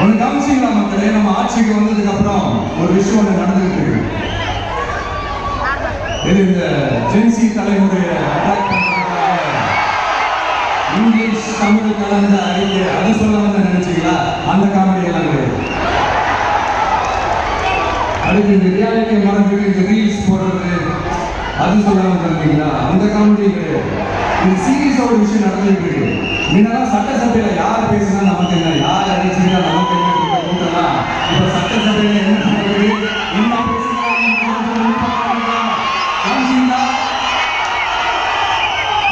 ஒன்று கவனிச்சிங்களா மக்களே, நம்ம ஆட்சிக்கு வந்ததுக்கு அப்புறம் ஒரு விஷயம் ஒன்று நடந்துகிட்டு இருக்கு. இது இந்த ஜென்சி தலைமுறையை அட்டாக் பண்றதுக்காக இங்கிலீஷ் தமிழ் கலந்த அறிக்கை அது சொல்ல வந்து நினைச்சீங்களா? அந்த காமெடி எல்லாம் கிடையாது. அதுக்கு இந்த ரியாலிட்டியை மறந்துட்டு இந்த ரீல்ஸ் போடுறது அது சொல்ல வந்தீங்களா? அந்த காமெடி கிடையாது. இது சீரியஸா ஒரு விஷயம் நடந்துட்டு இருக்கு. முன்னெல்லாம் சட்டசபையில யார் பேசினா நமக்கு என்ன, யார் அடிச்சுன்னா நமக்கு என்ன கூட்டலாம். இப்ப சட்டசபையில என்ன நடக்குது, என்ன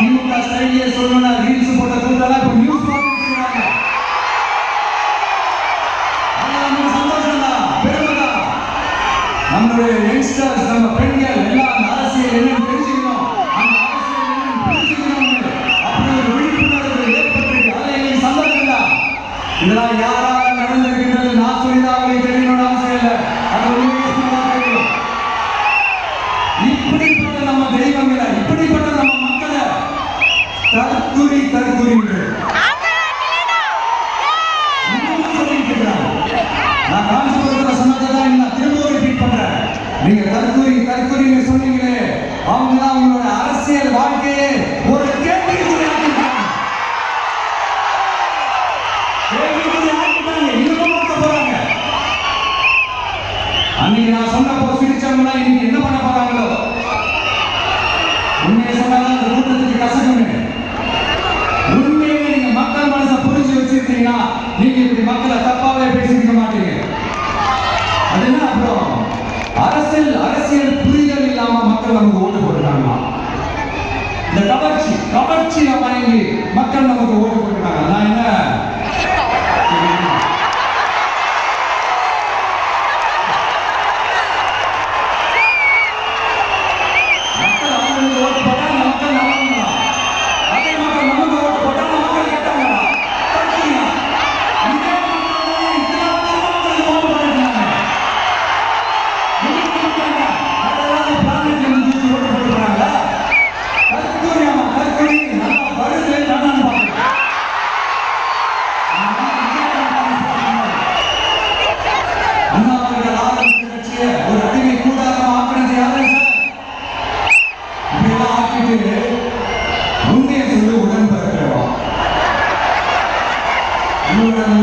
திமுக ஸ்டைலே சொல்லணும்னா ரீல்ஸ் போட்ட கூட்டலாம் இப்ப நியூஸ் பார்த்துருக்காங்க. சந்தோஷம் தான், பெருமை தான். நம்மளுடைய யங்ஸ்டர்ஸ், நம்ம பெண்கள் எல்லாம் அரசியல் என்னன்னு தெரிஞ்சுக்கணும், அந்த அரசியல் என்னன்னு புரிஞ்சுக்கணும். அப்படி ஒரு விழிப்புணர்வு ஏற்பட்டிருக்கு. அதை எங்களுக்கு சந்தோஷம் தான். இதெல்லாம் யாரால நடந்திருக்கின்றது நான் சொல்லிதான் அவங்களுக்கு தெரியணும்னு அவசியம் இல்லை. அதை தெரியும். இப்படிப்பட்ட நம்ம தெய்வங்களை, இப்படிப்பட்ட நம்ம மக்களை தற்குறி நான் காஞ்சிபுரத்துல சொன்னதான் நான் திரும்ப ரிப்பீட் பண்றேன். நீங்க தற்குறின்னு சொன்னீங்களே, அவங்க தான் அவங்களோட அரசியல் வாழ்க்கையே ஒரு கேள்விக்குறியாக்கிட்டாங்க. இன்னும் பார்க்க போறாங்க. அன்னைக்கு நான் சொன்னப்போ சிரிச்சவங்களா இன்னைக்கு என்ன பண்ண போறாங்களோ? உண்மையை சொன்னாதான் அந்த கூட்டத்துக்கு கசக்குமே. உண்மையை நீங்க மக்கள் மனசை புரிஞ்சு வச்சிருக்கீங்கன்னா நீங்க இப்படி மக்களை தப்பாவே பேசிக்க மாட்டீங்க. அது என்ன அப்புறம் அரசியல் புரிதல் இல்லாம மக்கள் நமக்கு ஓட்டு போட்டுட்டாங்க. இந்த கவர்ச்சி மயங்கி மக்கள் நமக்கு ஓட்டு போட்டுட்டாங்க. நான் என்ன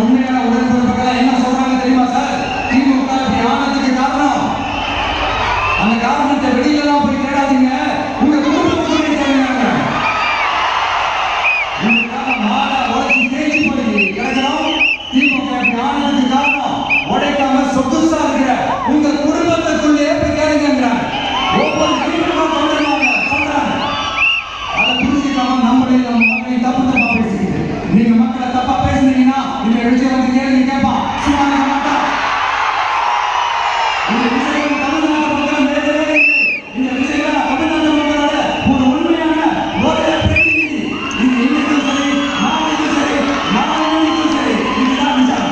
உண்மையான உடன்படிக்கைகள் என்ன சொல்றாங்க தெரியுமா சார்? திமுக ஆனதுக்கு காரணம், அந்த காரணத்தை வெளியிலாம் போய் தேடாதீங்க, உங்க குடும்பத்துக்கு தேவையான மாலை உடச்சி தேய்ச்சி போய் கிடைக்கணும். திமுக ஆனதுக்கு காரணம் உடைக்காம சொகுசா இருக்கிற உங்க குடும்பத்துக்குள்ளே போய் கேளுங்க. ஒவ்வொரு திமுக சொல்றாங்க. அதை புரிஞ்சுக்காம நம்மளே நம்ம மக்களை தப்பு பேசிக்கிட்டு நீங்க மக்களை தப்பா பேசுனீங்கன்னா இந்த விஷயம் வந்து கேள்வி கேட்பான். சும்மா மாட்டான். இந்த விஷயம் தமிழ்நாட்டு மக்கள் வேறவே இல்லை. இந்த விஷயம் தமிழ்நாட்டு மக்களோட ஒரு உண்மையான ஒரே பிரதிநிதி. இது இன்னைக்கும் சரி, நாளைக்கும் சரி, நாளைக்கும் சரி, இதுதான் விஷயம்.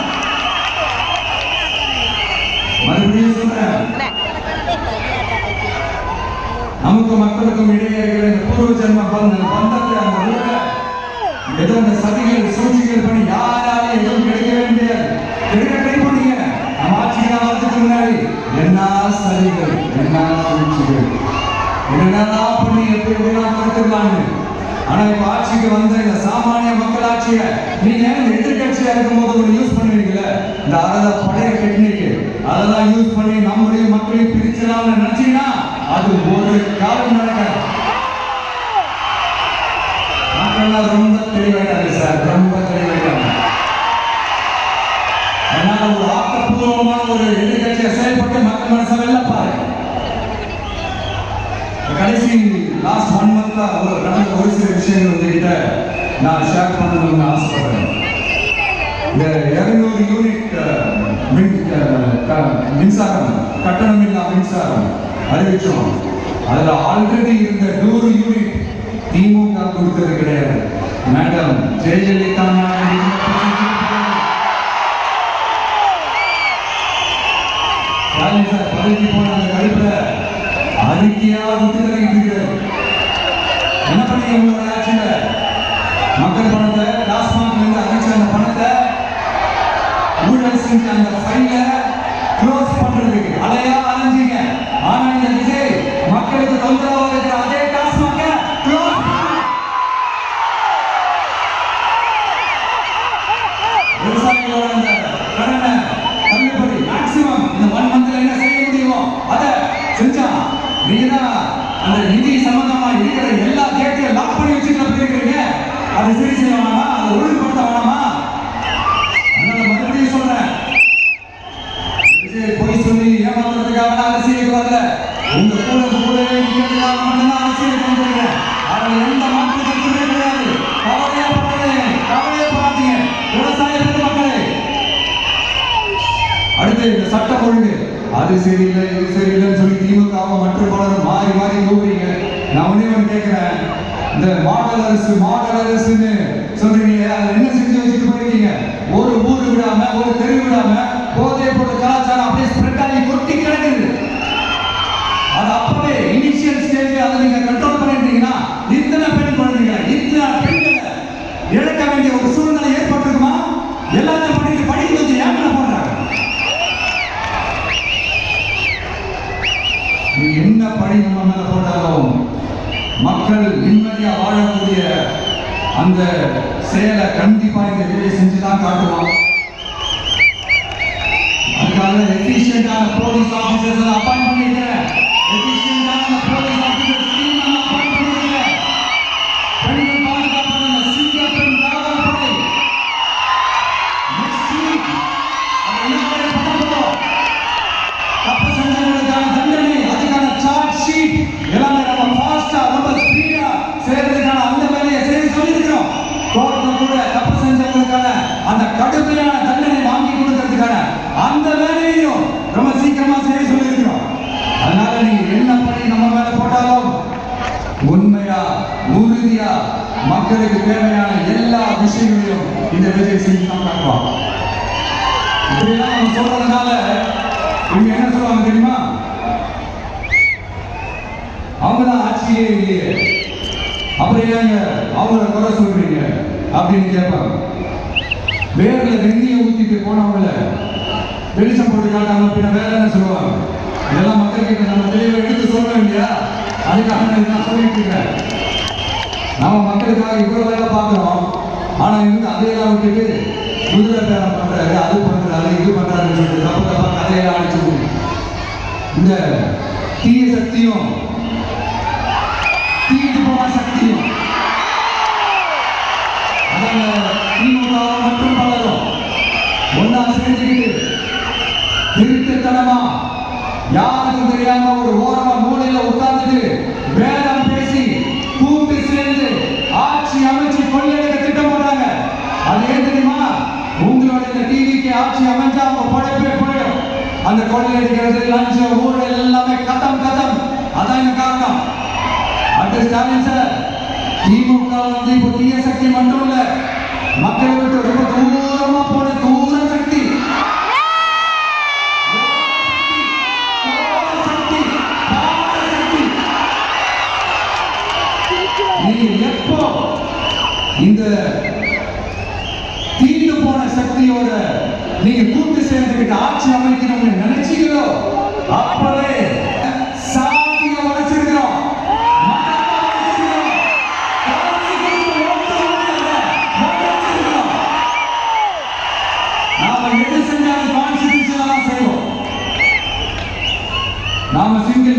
மறுபடியும் சொல்றேன், நமக்கு மக்களுக்கும் இடையே இருக்கிற இந்த பூர்வ ஜென்ம பந்தத்தை அந்த ஊரை ஏதோ இந்த சதிகள் சூழ்ச்சிகள் பண்ணி யாராலையும் எதுவும் கிடைக்க வேண்டிய கிடைக்க ட்ரை பண்ணீங்க. நம்ம ஆட்சிக்கு வரதுக்கு முன்னாடி என்ன சதிகள், என்ன சூழ்ச்சிகள், என்னென்னலாம் பண்ணி எப்படி எப்படிலாம் கொடுத்துருக்காங்க. ஆனா இப்ப ஆட்சிக்கு வந்த இந்த சாமானிய மக்கள் ஆட்சியை நீங்க எதிர்கட்சியா இருக்கும் போது ஒரு யூஸ் பண்ணுவீங்கல்ல, இந்த பழைய டெக்னிக் அதெல்லாம் யூஸ் பண்ணி நம்முடைய மக்களையும் பிரிச்சலாம்னு நினைச்சீங்கன்னா அது ஒரு காலம் நடக்காது. ரொம்ப தெளிவாயிட்டாங்க சார், ரொம்ப தெளிவாயிட்டாங்க. அதனால ஒரு ஆக்கப்பூர்வமான ஒரு எதிர்கட்சியை செயல்பட்டு மக்கள் மனசை வெல்லப்பாரு. கடைசி லாஸ்ட் 1 மந்த்தா நடந்த ஒரு சில விஷயங்கள் உங்ககிட்ட நான் ஷேர் பண்ணணும்னு ஆசைப்படுறேன். இந்த 200 யூனிட் மின்சாரம், கட்டணமில்லா மின்சாரம் அறிவிச்சோம். அதுல ஆல்ரெடி இருந்த 100 யூனிட் திமுக கொடுத்தது கிடையாது. மேடம் ஜெயலலிதா பதவிக்கு போன அந்த கழிப்புல அறிக்கையா விட்டு இருக்கிறது. என்ன பண்ணி உங்களோட ஆட்சியில மக்கள் பணத்தை டாஸ்மாக்ல இருந்து அடிச்ச அந்த பணத்தை ஊழல் செஞ்ச அந்த ஃபைலை க்ளோஸ் பண்றதுக்கு அலையா அலைஞ்சீங்க. ஆனா இந்த விஜய் மக்களுக்கு தொந்தரவா இருக்கிற அதே டாஸ்மாக க்ளோஸ் விவசாயிகளோட அந்த கடனை தள்ளுபடி மேக்சிமம் இந்த 1 மந்த்ல என்ன செய்ய முடியுமோ அதை செஞ்சா நீங்க தான் அந்த நிதி சம்பந்தமா இருக்கிற எல்லா கேட்டையும் லாக் பண்ணி வச்சுட்டு போயிருக்கிறீங்க. அதை சரி செய்ய வேணாமா? அதை ஒழுங்குபடுத்த வேணாமா? அதனால மறுபடியும் சொல்றேன், விஜய் பொய் சொல்லி ஏமாத்துறதுக்காக அரசியலுக்கு வரல. உங்க கூடவே நிக்கிறதுக்காக மட்டும்தான் அரசியலுக்கு வந்திருக்கேன். அதுல எந்த மாற்று கருத்துமே கிடையாது. கவலையப்படாதீங்க விவசாய பெருமக்களே. அடுத்து இந்த சட்டம் ஒழுங்கு அது சரியில்லை இது சரியில்லைன்னு சொல்லி திமுக மற்றும் பலரும் மாறி மாறி கூப்பிடுறீங்க. நான் ஒண்ணு கேட்கிறேன், இந்த மாடல் அரசுன்னு சொல்றீங்க, அதை என்ன செஞ்சு வச்சுட்டு போயிருக்கீங்க? ஒரு ஊர் விடாம ஒரு தெரு விடாம போதை பொருள் கலாச்சாரம் அப்படியே ஸ்ப்ரெட் ஆகி கொட்டி கிடக்குது. அது அப்பவே இனிஷியல் ஸ்டேஜ் அதை நீங்க கண்ட்ரோல் பண்ணிட்டீங்கன்னா இத்தனை பெண் குழந்தைகளை இத்தனை பெண்களை இழக்க வேண்டிய ஒரு சூழ்நிலை ஏற்பட்டிருக்குமா? எல்லாத்தையும் பண்ணிட்டு படிக்க வந்து ஏமன போடுறாங்க. நீ என்ன படி நம்ம மேல போட்டாலும் மக்கள் நிம்மதியா வாழக்கூடிய அந்த செயலை கண்டிப்பா இந்த விஜய் செஞ்சுதான் காட்டுவோம். அதுக்காக எஃபிஷியன்டான போலீஸ் ஆபீசர்ஸ் அப்பாயிண்ட் பண்ணிருக்கிறேன். எஃபிஷியன்டான போலீஸ் ஆபீசர்ஸ் டீம் அப்பாயிண்ட் பண்ணிருக்கிறேன். பெண்கள் பாதுகாப்பான சிங்கப்பெண் காவல்படை நெக்ஸ்ட் வீக் அதை என்ன பண்ணப்போம்? தப்பு செஞ்சவங்களுக்கான தண்டனை, அதுக்கான சார்ஜ் ஷீட் எல்லாமே நம்ம ஃபாஸ்டா ரொம்ப ஸ்பீடா செய்யறதுக்கான அந்த வேலையை செய்ய சொல்லியிருக்கிறோம். கோர்ட்ல கூட தப்பு செஞ்சவங்களுக்கான அந்த கடுமையான தண்டனை வாங்கி கொடுக்கறதுக்கான அந்த வேலையையும் ரொம்ப சீக்கிரமா செய்ய சொல்லியிருக்கிறோம். அதனால நீங்க என்ன பண்ணி நம்ம மேல போட்டாலும் உண்மையா உறுதியா மக்களுக்கு தேவையான எல்லா விஷயங்களையும் இந்த விஜய் செஞ்சு தான் காட்டுவாங்க. இப்படிலாம் நம்ம சொல்றதுனால இவங்க என்ன சொல்லுவாங்க தெரியுமா? அவங்கதான் ஆட்சியே இல்லையே, அப்புறம் ஏங்க அவங்கள குறை சொல்றீங்க அப்படின்னு கேட்பாங்க. வேர்ல வெந்நிய ஊத்திட்டு போனவங்கள வெளிச்சம் போட்டு காட்டாம பின்ன வேற என்ன சொல்லுவாங்க? இதெல்லாம் மக்கள்கிட்ட நம்ம தெளிவை எடுத்து சொல்றோம் இல்லையா? அதுக்காக நான் சொல்லிட்டு இருக்கேன். நாம மக்களுக்காக இவ்வளவு வேலை பார்க்கிறோம். ஆனா இவங்க அதையெல்லாம் விட்டுட்டு குதிரை பேரம் பண்றாரு, அது பண்றாரு, இது பண்றாருன்னு சொல்லிட்டு தப்பு தப்பா கதையெல்லாம் அடிச்சு இந்த தீய சக்தியும் தீட்டு போன சக்தியும் திமுக மற்றும் பலரும் ஒன்னா சேர்ந்துக்கிட்டு திருட்டுத்தனமா யாருக்கும் தெரியாம ஒரு ஓரமா மூலையில உட்கார்ந்துட்டு வேதம் பேசி கூட்டு சேர்ந்து ஆட்சி அமைச்சு கொள்ளையடிக்க திட்டம் போடுறாங்க. அது ஏன் தெரியுமா? உங்களோட இந்த டிவிக்கு ஆட்சி அமைஞ்சா அவங்க படைப்பே போயிடும். அந்த கொள்ளையடிக்கிறது லஞ்ச ஊழல் எல்லாமே கதம். அதான் காரணம். அடுத்த ஸ்டாலின் சார், திமுக வந்து இப்போ தீய சக்தி மட்டும் இல்ல, மக்களை விட்டு ரொம்ப தூரமா போன தூர சக்தி. நீங்க எப்போ இந்த தீண்டு போன சக்தியோட நீங்க கூட்டு சேர்ந்துக்கிட்டு ஆட்சி அமைக்கணும்னு நினைச்சீங்களோ அப்பவே சாதிய வளர்ச்சிருக்கிறோம். நாம எது செஞ்சாலும் கான்ஸ்டிடியூஷனலா செய்வோம். நாம சிங்கிள்